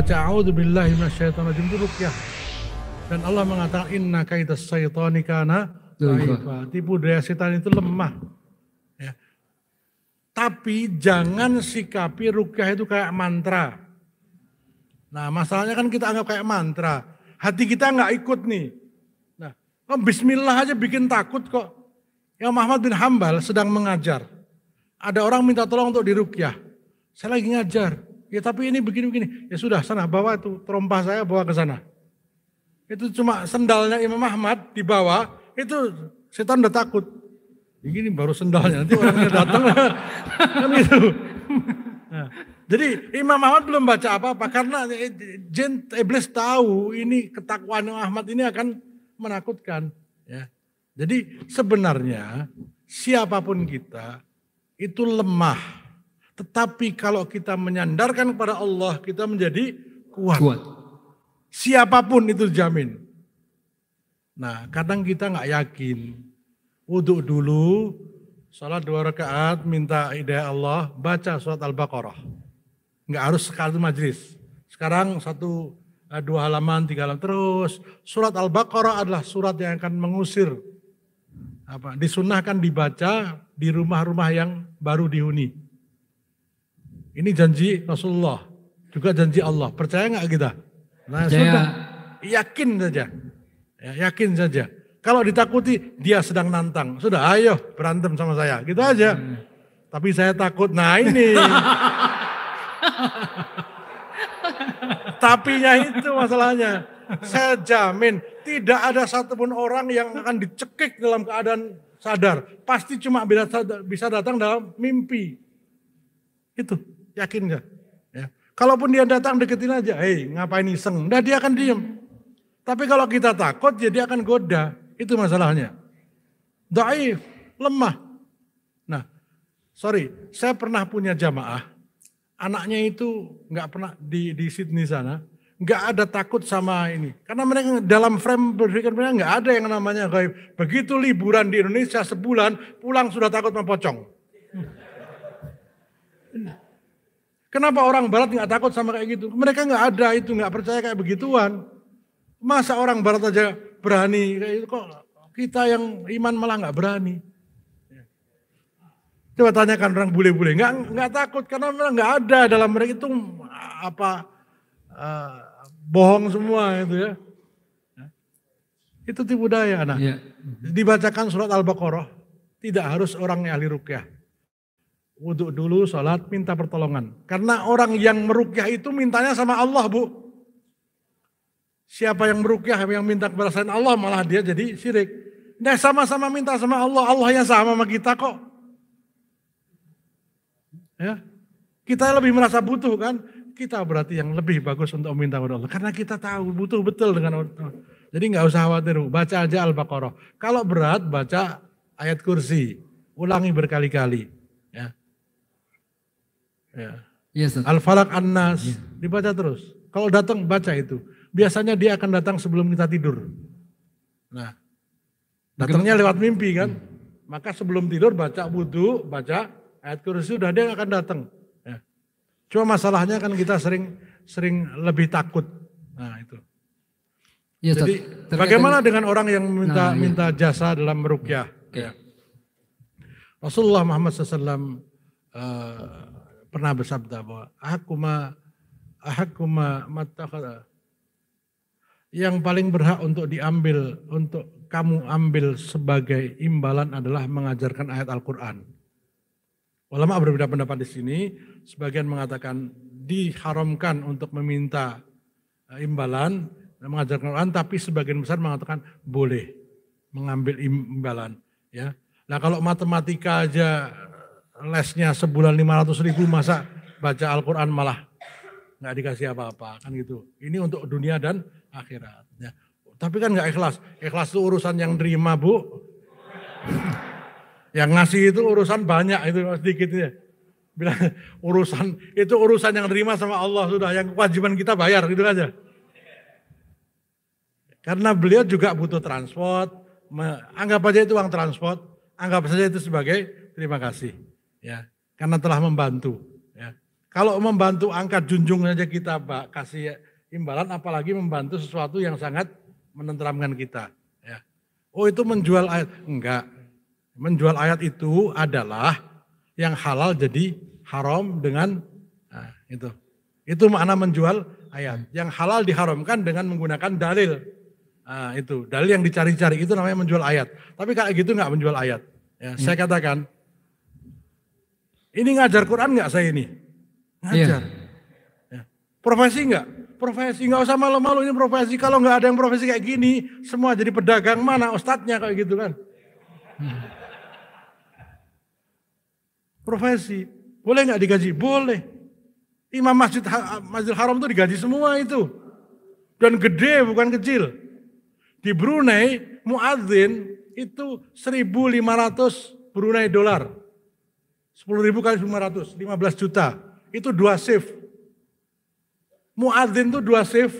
baca a'udzubillahi minasyaitonirrajim itu ruqyah. Dan Allah mengatakan inna kaidas syaitani kana dhaifa. Tipu daya setan itu lemah. Ya. Tapi jangan sikapi ruqyah itu kayak mantra. Nah, masalahnya kan kita anggap kayak mantra. Hati kita nggak ikut nih. Nah, bismillah aja bikin takut kok. Yang Muhammad bin Hambal sedang mengajar. Ada orang minta tolong untuk diruqyah. Saya lagi ngajar. Ya tapi ini begini-begini. Ya sudah, sana bawa itu terompah saya bawa ke sana. Itu cuma sendalnya Imam Ahmad dibawa, itu setan udah takut. Begini baru sendalnya, nanti orangnya datang. Kan gitu. Nah, jadi Imam Ahmad belum baca apa-apa karena iblis tahu ini ketakwaan Imam Ahmad ini akan menakutkan. Ya. Jadi sebenarnya siapapun kita itu lemah. Tetapi kalau kita menyandarkan kepada Allah, kita menjadi kuat. Siapapun itu jamin. Nah, kadang kita nggak yakin. Wudhu dulu, salat 2 rakaat, minta hidayah Allah, baca surat Al-Baqarah. Nggak harus sekali majlis. Sekarang 1, 2 halaman, 3 halaman terus. Surat Al-Baqarah adalah surat yang akan mengusir. Disunnahkan dibaca di rumah-rumah yang baru dihuni. Ini janji Rasulullah, juga janji Allah. Percaya nggak kita? Nah, sudah, yakin saja. Ya, yakin saja. Kalau ditakuti, dia sedang nantang. Sudah, ayo berantem sama saya. Gitu aja. Tapi saya takut. Nah ini. Tapinya itu masalahnya. Saya jamin, tidak ada satupun orang yang akan dicekik dalam keadaan sadar. Pasti cuma bisa datang dalam mimpi. Itu. Yakin gak? Ya. Kalaupun dia datang deketin aja, hei ngapain iseng? Udah dia akan diem. Tapi kalau kita takut, jadi akan goda. Itu masalahnya. Dhaif, lemah. Nah, saya pernah punya jamaah. Anaknya itu nggak pernah di Sydney sana, nggak ada takut sama ini. Karena mereka dalam frame berpikir mereka nggak ada yang namanya gaib. Begitu liburan di Indonesia sebulan, pulang sudah takut sama pocong. Kenapa orang barat nggak takut sama kayak gitu? Mereka nggak ada itu, nggak percaya kayak begituan. Masa orang barat aja berani kayak itu, kok kita yang iman malah nggak berani? Coba tanyakan orang bule-bule, nggak takut karena mereka nggak ada dalam mereka itu bohong semua itu ya. Itu tipu daya. Nah, dibacakan surat Al-Baqarah, tidak harus orang yang ahli ruqyah. Wudhu dulu, sholat, minta pertolongan. Karena orang yang meruqyah itu mintanya sama Allah, Bu. Siapa yang meruqyah, yang minta kepada selain Allah, malah dia jadi syirik. Nah, sama-sama minta sama Allah, Allahnya sama kita kok. Ya, kita lebih merasa butuh kan? Kita berarti yang lebih bagus untuk meminta kepada Allah. Karena kita tahu butuh betul dengan Allah. Jadi nggak usah khawatir, baca aja Al-Baqarah. Kalau berat, baca ayat kursi. Ulangi berkali-kali. Ya. Al-Falaq An-Nas dibaca terus. Kalau datang baca itu. Biasanya dia akan datang sebelum kita tidur. Nah, datangnya lewat mimpi kan. Maka sebelum tidur baca wudu, baca ayat kursi, sudah dia akan datang. Ya. Cuma masalahnya kan kita sering lebih takut. Nah itu. Ya, jadi bagaimana dengan orang yang minta jasa dalam meruqyah? Ya. Rasulullah Muhammad SAW pernah bersabda bahwa yang paling berhak untuk diambil, untuk kamu ambil sebagai imbalan adalah mengajarkan ayat Al-Quran. Ulama berbeda pendapat di sini, sebagian mengatakan diharamkan untuk meminta imbalan, mengajarkan Al-Quran, tapi sebagian besar mengatakan boleh mengambil imbalan. Ya. Nah kalau matematika aja lesnya sebulan 500.000, masa baca Al-Quran malah nggak dikasih apa-apa kan gitu. Ini untuk dunia dan akhirat. Ya. Tapi kan nggak ikhlas. Ikhlas itu urusan yang terima, Bu. Yang ngasih itu urusan banyak, itu sedikit ya. Bilang urusan yang terima sama Allah sudah. Yang kewajiban kita bayar gitu aja. Karena beliau juga butuh transport. Anggap aja itu uang transport. Anggap saja itu sebagai terima kasih. Ya, karena telah membantu. Ya. Kalau membantu angkat junjung saja kita Pak, kasih imbalan, apalagi membantu sesuatu yang sangat menenteramkan kita. Ya. Oh itu menjual ayat. Enggak. Menjual ayat itu adalah yang halal jadi haram dengan itu. Itu makna menjual ayat. Yang halal diharamkan dengan menggunakan dalil. Itu dalil yang dicari-cari itu namanya menjual ayat. Tapi kayak gitu enggak menjual ayat. Ya, saya katakan, ini ngajar Quran enggak saya ini? Ngajar. Ya. Profesi enggak? Profesi, enggak usah malu-malu ini profesi. Kalau enggak ada yang profesi kayak gini, semua jadi pedagang, mana ustadznya kayak gitu kan. Profesi, boleh enggak digaji? Boleh. Imam Masjidil Haram itu digaji semua itu. Dan gede bukan kecil. Di Brunei, muadzin itu 1.500 Brunei dolar. 10.000 kali 500, 15 juta. Itu 2 shift. Muadzin itu 2 shift.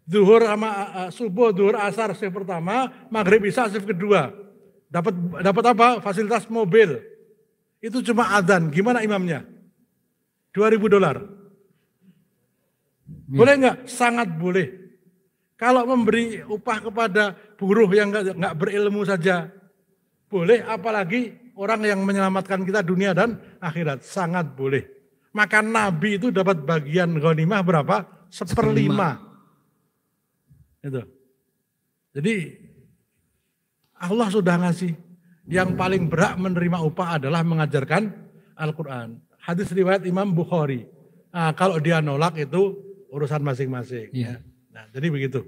Zuhur sama subuh, zuhur, asar shift pertama, maghrib isya shift kedua. Dapat apa? Fasilitas mobil. Itu cuma adzan. Gimana imamnya? 2.000 dolar. Boleh enggak? Sangat boleh. Kalau memberi upah kepada buruh yang enggak berilmu saja boleh, apalagi orang yang menyelamatkan kita dunia dan akhirat, sangat boleh. Maka Nabi itu dapat bagian ghanimah berapa? 1/5. Itu. Jadi Allah sudah ngasih. Yang paling berhak menerima upah adalah mengajarkan Al-Quran. Hadis riwayat Imam Bukhari. Kalau dia nolak itu urusan masing-masing. Ya. Nah, jadi begitu.